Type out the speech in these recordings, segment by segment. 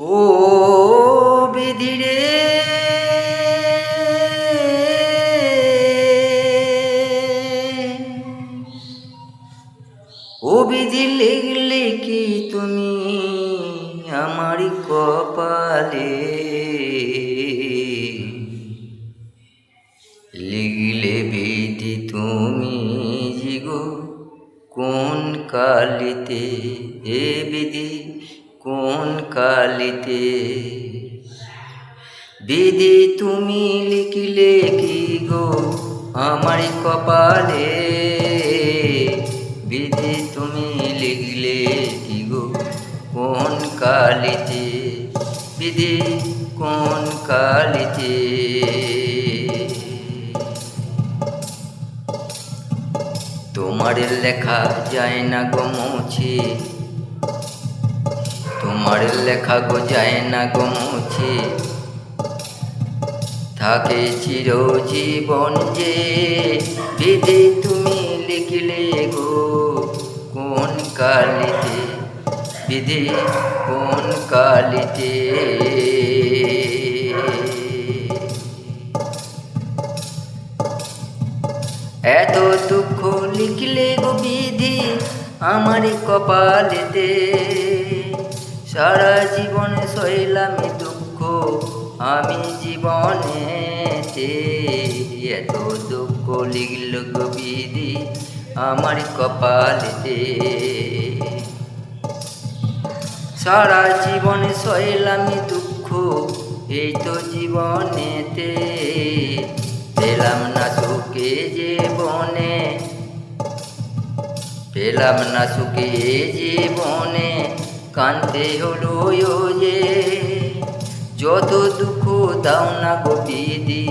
ও বিধিরে ও বিধি লিখলে কি তুমি আমার কপালে লিখলে বিধি তুমি জিগো কোন কালিতে হে বিধি কোন কালিতে বিধি তুমি লিখলে কি গো আমার কপালে বিধি তুমি লিখলে কি গো কোন কালিতে বিধি কোন কালিতে তোমার লেখা যায় না গো মুছে তোমার লেখা গো যায় না গো মুছে থাকে চিরজীবন যে বিধি তুমি লিখলে গো কোন কালিতে বিধি কোন কালিতে এত দুঃখ লিখলে গো বিধি আমার কপালেতে সারা জীবনে সইলামি দুঃখ আমি জীবনেতে এত দুঃখ লিখল গো বিধি আমার কপালেতে সারা জীবনে সইলামি দুঃখ এই তো জীবনেতে পেলাম না সুখে জীবনে পেলাম না সুখে জীবনে কান্তে হলো যে যত দুঃখ দাও না গো বিধি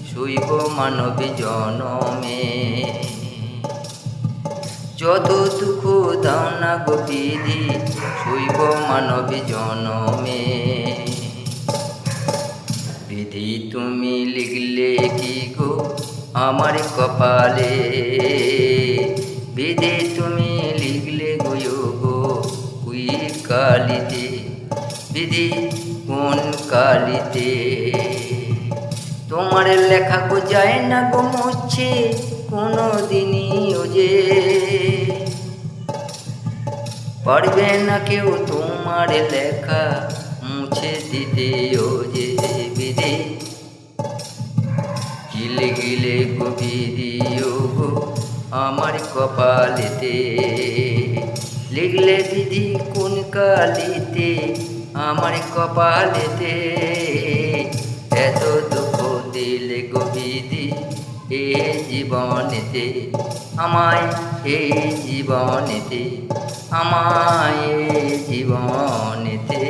শৈব মানব জনমে যত দুঃখ দাও না গো বিধি শৈব মানব জনমে বিধি তুমি লিখলে কি গো আমার কপালে বিধি তুমি লিখলে গো কুই কালিতে বিধি কোন কালিতে তোমার লেখা গো যায় না গো মুছে কোনো দিনই যে পারবে না কেউ তোমার লেখা মুছে দিতে যে বিধি গিলে গিলে গো বিধি গো আমার কপালেতে লিখলে বিধি কোন কালিতে আমার কপালেতে এত দুঃখ দিলে গো বিধি এ জীবনেতে আমায় এই জীবনেতে আমায় এই জীবনেতে